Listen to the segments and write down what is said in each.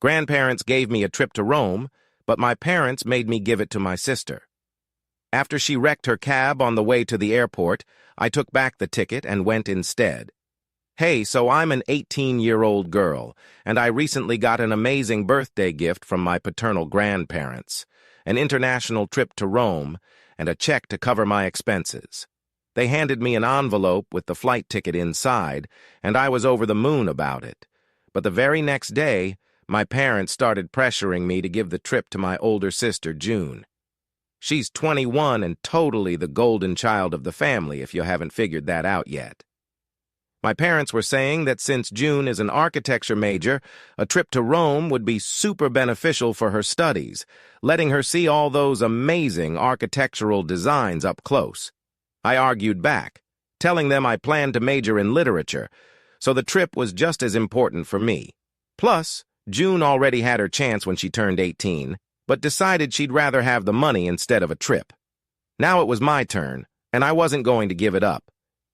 Grandparents gave me a trip to Rome, but my parents made me give it to my sister. After she wrecked her cab on the way to the airport, I took back the ticket and went instead. Hey, so I'm an 18-year-old girl, and I recently got an amazing birthday gift from my paternal grandparents, an international trip to Rome, and a check to cover my expenses. They handed me an envelope with the flight ticket inside, and I was over the moon about it. But the very next day, my parents started pressuring me to give the trip to my older sister, June. She's 21 and totally the golden child of the family, if you haven't figured that out yet. My parents were saying that since June is an architecture major, a trip to Rome would be super beneficial for her studies, letting her see all those amazing architectural designs up close. I argued back, telling them I planned to major in literature, so the trip was just as important for me. Plus, June already had her chance when she turned 18, but decided she'd rather have the money instead of a trip. Now it was my turn, and I wasn't going to give it up.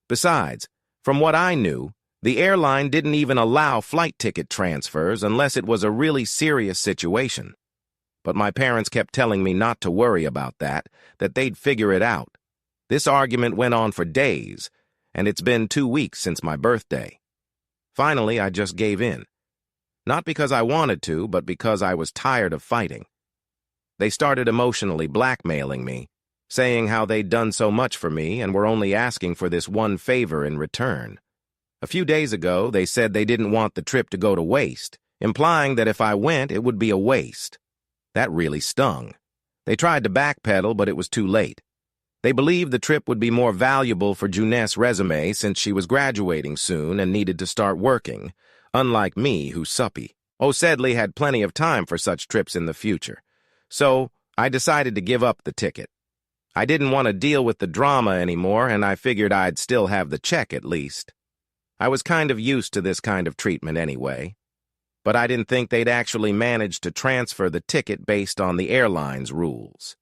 Besides, from what I knew, the airline didn't even allow flight ticket transfers unless it was a really serious situation. But my parents kept telling me not to worry about that they'd figure it out. This argument went on for days, and it's been 2 weeks since my birthday. Finally, I just gave in. Not because I wanted to, but because I was tired of fighting. They started emotionally blackmailing me, saying how they'd done so much for me and were only asking for this one favor in return. A few days ago, they said they didn't want the trip to go to waste, implying that if I went, it would be a waste. That really stung. They tried to backpedal, but it was too late. They believed the trip would be more valuable for June's resume since she was graduating soon and needed to start working, unlike me, who's suppy. Sedley had plenty of time for such trips in the future. So, I decided to give up the ticket. I didn't want to deal with the drama anymore, and I figured I'd still have the check at least. I was kind of used to this kind of treatment anyway. But I didn't think they'd actually manage to transfer the ticket based on the airline's rules.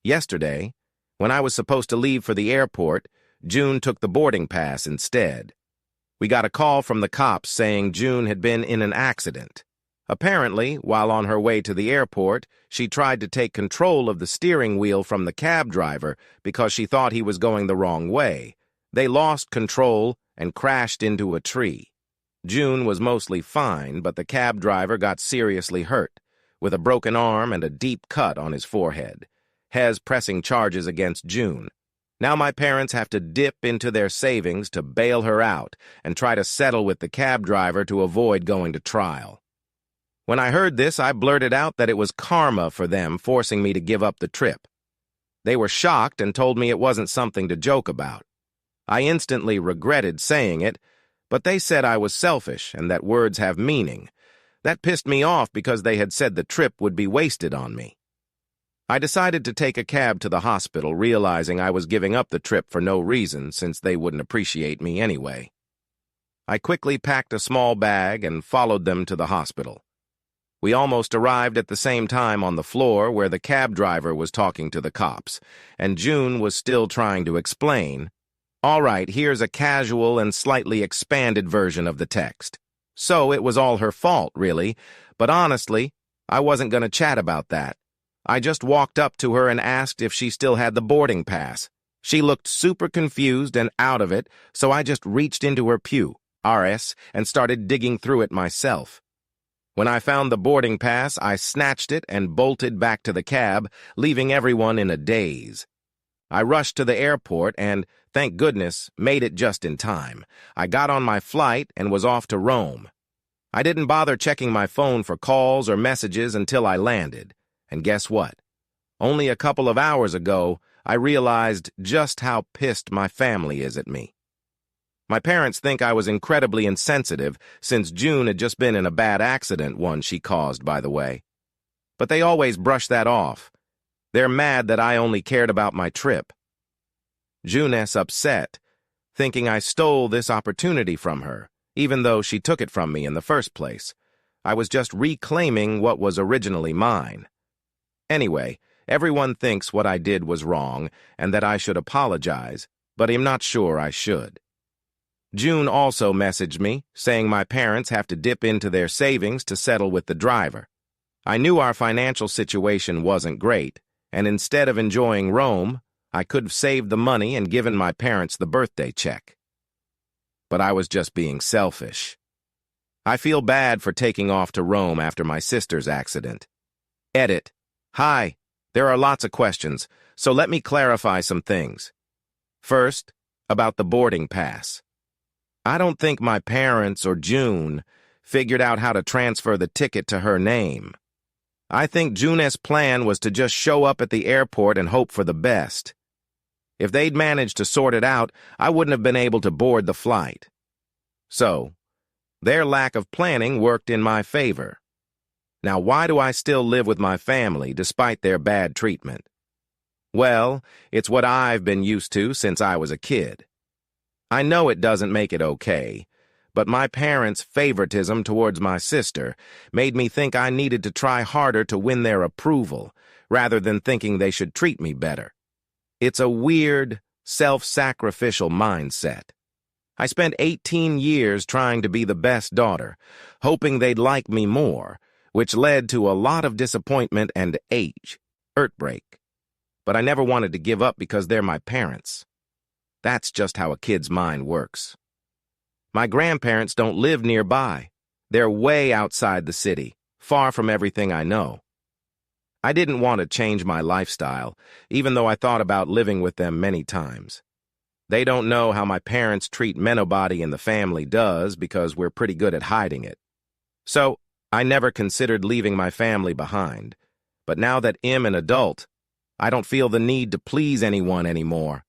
Yesterday, when I was supposed to leave for the airport, June took the boarding pass instead. We got a call from the cops saying June had been in an accident. Apparently, while on her way to the airport, she tried to take control of the steering wheel from the cab driver because she thought he was going the wrong way. They lost control and crashed into a tree. June was mostly fine, but the cab driver got seriously hurt, with a broken arm and a deep cut on his forehead. Hez pressing charges against June. Now my parents have to dip into their savings to bail her out and try to settle with the cab driver to avoid going to trial. When I heard this, I blurted out that it was karma for them forcing me to give up the trip. They were shocked and told me it wasn't something to joke about. I instantly regretted saying it, but they said I was selfish and that words have meaning. That pissed me off because they had said the trip would be wasted on me. I decided to take a cab to the hospital, realizing I was giving up the trip for no reason since they wouldn't appreciate me anyway. I quickly packed a small bag and followed them to the hospital. We almost arrived at the same time on the floor where the cab driver was talking to the cops, and June was still trying to explain. All right, here's a casual and slightly expanded version of the text. So it was all her fault, really, but honestly, I wasn't going to chat about that. I just walked up to her and asked if she still had the boarding pass. She looked super confused and out of it, so I just reached into her pew, RS, and started digging through it myself. When I found the boarding pass, I snatched it and bolted back to the cab, leaving everyone in a daze. I rushed to the airport and, thank goodness, made it just in time. I got on my flight and was off to Rome. I didn't bother checking my phone for calls or messages until I landed. And guess what? Only a couple of hours ago, I realized just how pissed my family is at me. My parents think I was incredibly insensitive since June had just been in a bad accident, one she caused, by the way. But they always brush that off. They're mad that I only cared about my trip. June's upset, thinking I stole this opportunity from her, even though she took it from me in the first place. I was just reclaiming what was originally mine. Anyway, everyone thinks what I did was wrong and that I should apologize, but I'm not sure I should. June also messaged me, saying my parents have to dip into their savings to settle with the driver. I knew our financial situation wasn't great, and instead of enjoying Rome, I could have saved the money and given my parents the birthday check. But I was just being selfish. I feel bad for taking off to Rome after my sister's accident. Edit. Hi, there are lots of questions, so let me clarify some things. First, about the boarding pass. I don't think my parents or June figured out how to transfer the ticket to her name. I think June's plan was to just show up at the airport and hope for the best. If they'd managed to sort it out, I wouldn't have been able to board the flight. So, their lack of planning worked in my favor. Now, why do I still live with my family despite their bad treatment? Well, it's what I've been used to since I was a kid. I know it doesn't make it okay, but my parents' favoritism towards my sister made me think I needed to try harder to win their approval, rather than thinking they should treat me better. It's a weird, self-sacrificial mindset. I spent 18 years trying to be the best daughter, hoping they'd like me more, which led to a lot of disappointment and heartbreak. But I never wanted to give up because they're my parents. That's just how a kid's mind works. My grandparents don't live nearby. They're way outside the city, far from everything I know. I didn't want to change my lifestyle, even though I thought about living with them many times. They don't know how my parents treat nobody in the family does because we're pretty good at hiding it. So, I never considered leaving my family behind. But now that I'm an adult, I don't feel the need to please anyone anymore.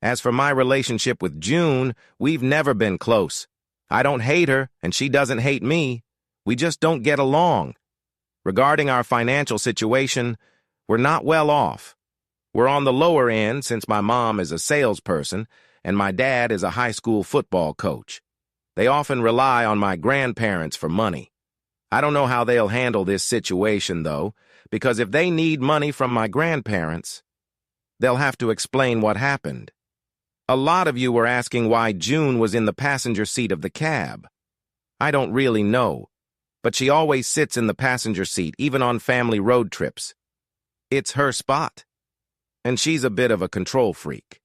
As for my relationship with June, we've never been close. I don't hate her, and she doesn't hate me. We just don't get along. Regarding our financial situation, we're not well off. We're on the lower end since my mom is a salesperson and my dad is a high school football coach. They often rely on my grandparents for money. I don't know how they'll handle this situation, though, because if they need money from my grandparents, they'll have to explain what happened. A lot of you were asking why June was in the passenger seat of the cab. I don't really know, but she always sits in the passenger seat, even on family road trips. It's her spot, and she's a bit of a control freak.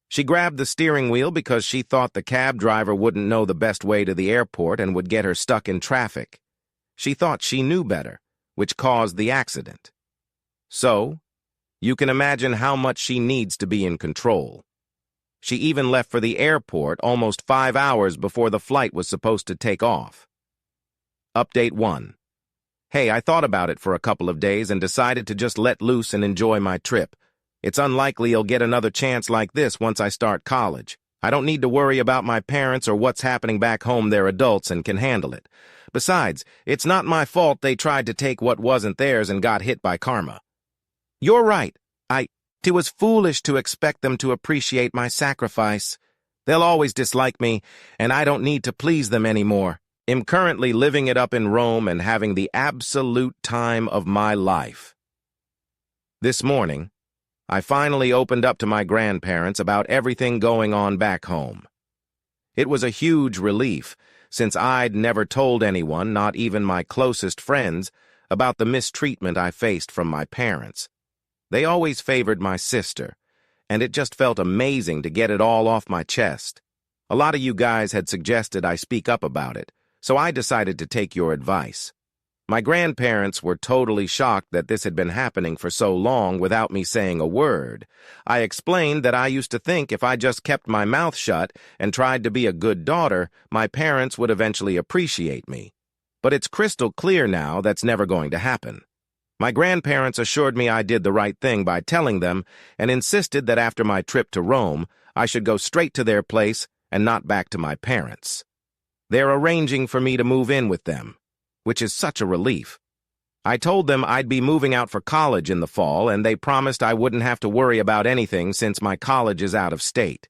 She grabbed the steering wheel because she thought the cab driver wouldn't know the best way to the airport and would get her stuck in traffic. She thought she knew better, which caused the accident. So, you can imagine how much she needs to be in control. She even left for the airport almost 5 hours before the flight was supposed to take off. Update 1. Hey, I thought about it for a couple of days and decided to just let loose and enjoy my trip. It's unlikely I'll get another chance like this once I start college. I don't need to worry about my parents or what's happening back home. They're adults and can handle it. Besides, it's not my fault they tried to take what wasn't theirs and got hit by karma. You're right. It was foolish to expect them to appreciate my sacrifice. They'll always dislike me, and I don't need to please them anymore. I'm currently living it up in Rome and having the absolute time of my life. This morning, I finally opened up to my grandparents about everything going on back home. It was a huge relief, since I'd never told anyone, not even my closest friends, about the mistreatment I faced from my parents. They always favored my sister, and it just felt amazing to get it all off my chest. A lot of you guys had suggested I speak up about it, so I decided to take your advice. My grandparents were totally shocked that this had been happening for so long without me saying a word. I explained that I used to think if I just kept my mouth shut and tried to be a good daughter, my parents would eventually appreciate me. But it's crystal clear now that's never going to happen. My grandparents assured me I did the right thing by telling them and insisted that after my trip to Rome, I should go straight to their place and not back to my parents. They're arranging for me to move in with them, which is such a relief. I told them I'd be moving out for college in the fall, and they promised I wouldn't have to worry about anything since my college is out of state.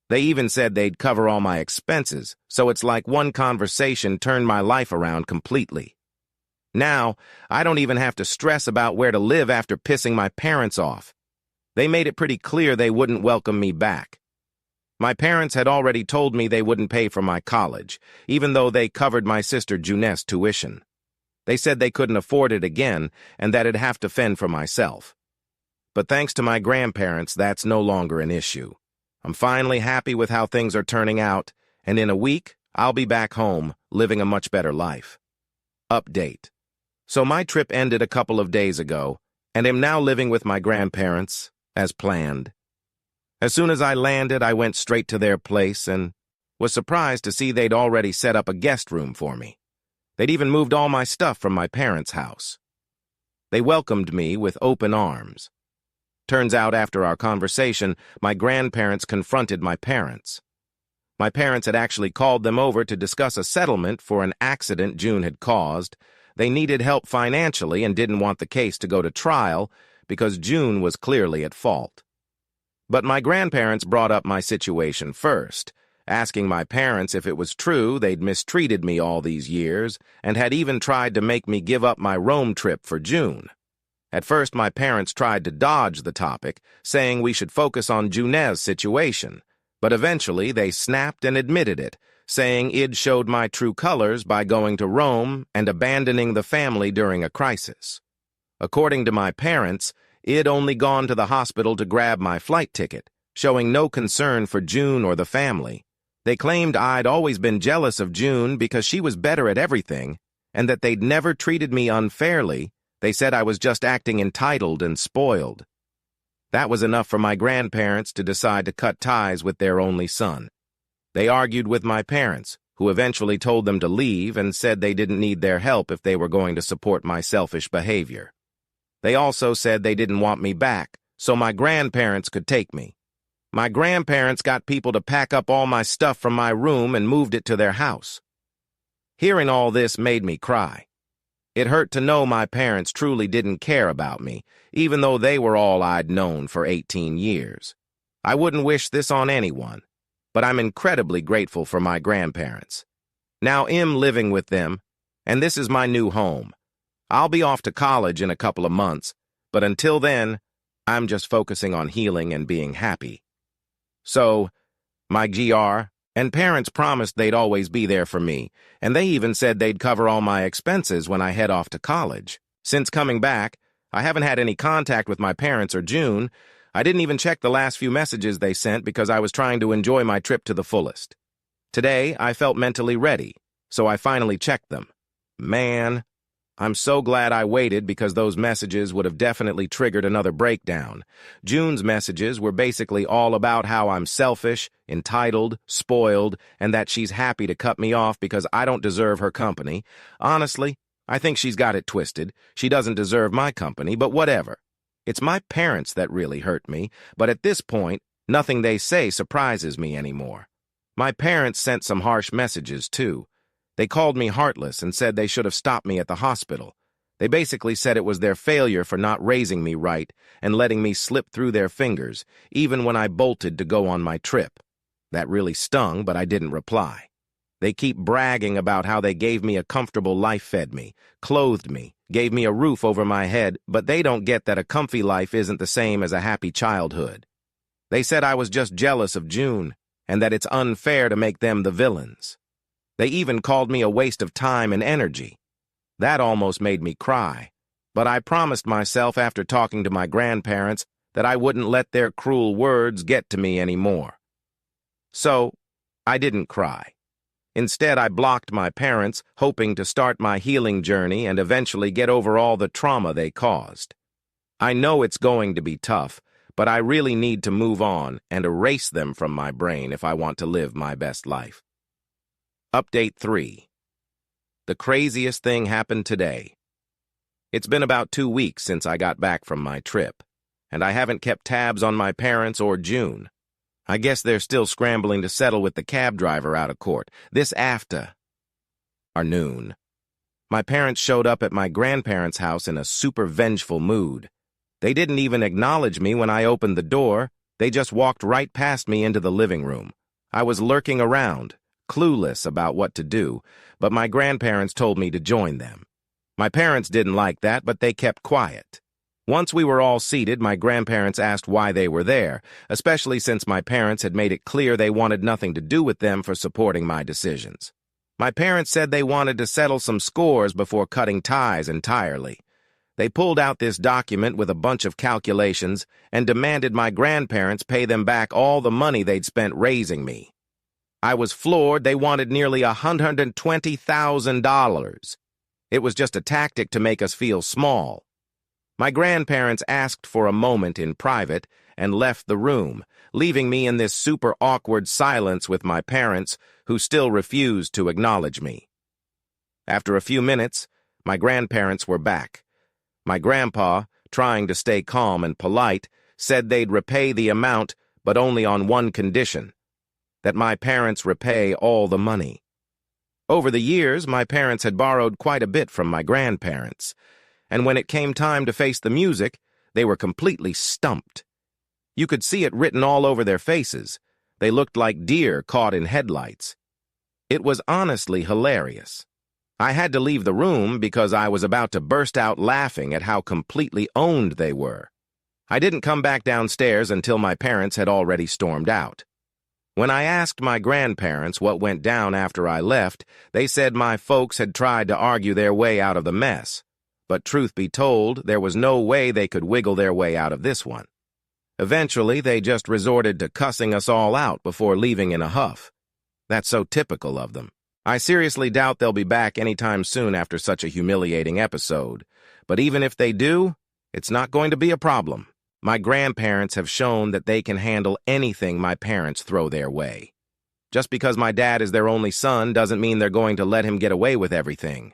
They even said they'd cover all my expenses, so it's like one conversation turned my life around completely. Now, I don't even have to stress about where to live after pissing my parents off. They made it pretty clear they wouldn't welcome me back. My parents had already told me they wouldn't pay for my college, even though they covered my sister Junet's tuition. They said they couldn't afford it again and that I'd have to fend for myself. But thanks to my grandparents, that's no longer an issue. I'm finally happy with how things are turning out, and in a week, I'll be back home, living a much better life. Update. So my trip ended a couple of days ago, and am now living with my grandparents, as planned. As soon as I landed, I went straight to their place and was surprised to see they'd already set up a guest room for me. They'd even moved all my stuff from my parents' house. They welcomed me with open arms. Turns out after our conversation, my grandparents confronted my parents. My parents had actually called them over to discuss a settlement for an accident June had caused. They needed help financially and didn't want the case to go to trial because June was clearly at fault. But my grandparents brought up my situation first, asking my parents if it was true they'd mistreated me all these years and had even tried to make me give up my Rome trip for June. At first, my parents tried to dodge the topic, saying we should focus on Junet's situation, but eventually they snapped and admitted it, saying Id showed my true colors by going to Rome and abandoning the family during a crisis. According to my parents, Id only gone to the hospital to grab my flight ticket, showing no concern for June or the family. They claimed I'd always been jealous of June because she was better at everything, and that they'd never treated me unfairly. They said I was just acting entitled and spoiled. That was enough for my grandparents to decide to cut ties with their only son. They argued with my parents, who eventually told them to leave and said they didn't need their help if they were going to support my selfish behavior. They also said they didn't want me back, so my grandparents could take me. My grandparents got people to pack up all my stuff from my room and moved it to their house. Hearing all this made me cry. It hurt to know my parents truly didn't care about me, even though they were all I'd known for 18 years. I wouldn't wish this on anyone, but I'm incredibly grateful for my grandparents. Now I'm living with them, and this is my new home. I'll be off to college in a couple of months, but until then, I'm just focusing on healing and being happy. So, my GR and parents promised they'd always be there for me, and they even said they'd cover all my expenses when I head off to college. Since coming back, I haven't had any contact with my parents or June. I didn't even check the last few messages they sent because I was trying to enjoy my trip to the fullest. Today, I felt mentally ready, so I finally checked them. Man, I'm so glad I waited because those messages would have definitely triggered another breakdown. June's messages were basically all about how I'm selfish, entitled, spoiled, and that she's happy to cut me off because I don't deserve her company. Honestly, I think she's got it twisted. She doesn't deserve my company, but whatever. It's my parents that really hurt me, but at this point, nothing they say surprises me anymore. My parents sent some harsh messages, too. They called me heartless and said they should have stopped me at the hospital. They basically said it was their failure for not raising me right and letting me slip through their fingers, even when I bolted to go on my trip. That really stung, but I didn't reply. They keep bragging about how they gave me a comfortable life, fed me, clothed me, gave me a roof over my head, but they don't get that a comfy life isn't the same as a happy childhood. They said I was just jealous of June and that it's unfair to make them the villains. They even called me a waste of time and energy. That almost made me cry, but I promised myself after talking to my grandparents that I wouldn't let their cruel words get to me anymore. So, I didn't cry. Instead, I blocked my parents, hoping to start my healing journey and eventually get over all the trauma they caused. I know it's going to be tough, but I really need to move on and erase them from my brain if I want to live my best life. Update 3. The craziest thing happened today. It's been about 2 weeks since I got back from my trip, and I haven't kept tabs on my parents or June. I guess they're still scrambling to settle with the cab driver out of court. This afternoon, my parents showed up at my grandparents' house in a super vengeful mood. They didn't even acknowledge me when I opened the door. They just walked right past me into the living room. I was lurking around, clueless about what to do, but my grandparents told me to join them. My parents didn't like that, but they kept quiet. Once we were all seated, my grandparents asked why they were there, especially since my parents had made it clear they wanted nothing to do with them for supporting my decisions. My parents said they wanted to settle some scores before cutting ties entirely. They pulled out this document with a bunch of calculations and demanded my grandparents pay them back all the money they'd spent raising me. I was floored. They wanted nearly $120,000. It was just a tactic to make us feel small. My grandparents asked for a moment in private and left the room, leaving me in this super awkward silence with my parents, who still refused to acknowledge me. After a few minutes, my grandparents were back. My grandpa, trying to stay calm and polite, said they'd repay the amount, but only on one condition: that my parents repay all the money. Over the years, my parents had borrowed quite a bit from my grandparents, and when it came time to face the music, they were completely stumped. You could see it written all over their faces. They looked like deer caught in headlights. It was honestly hilarious. I had to leave the room because I was about to burst out laughing at how completely owned they were. I didn't come back downstairs until my parents had already stormed out. When I asked my grandparents what went down after I left, they said my folks had tried to argue their way out of the mess. But truth be told, there was no way they could wiggle their way out of this one. Eventually, they just resorted to cussing us all out before leaving in a huff. That's so typical of them. I seriously doubt they'll be back anytime soon after such a humiliating episode. But even if they do, it's not going to be a problem. My grandparents have shown that they can handle anything my parents throw their way. Just because my dad is their only son doesn't mean they're going to let him get away with everything.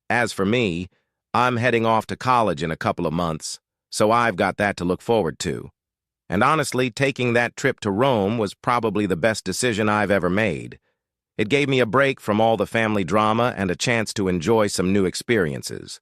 As for me, I'm heading off to college in a couple of months, so I've got that to look forward to. And honestly, taking that trip to Rome was probably the best decision I've ever made. It gave me a break from all the family drama and a chance to enjoy some new experiences.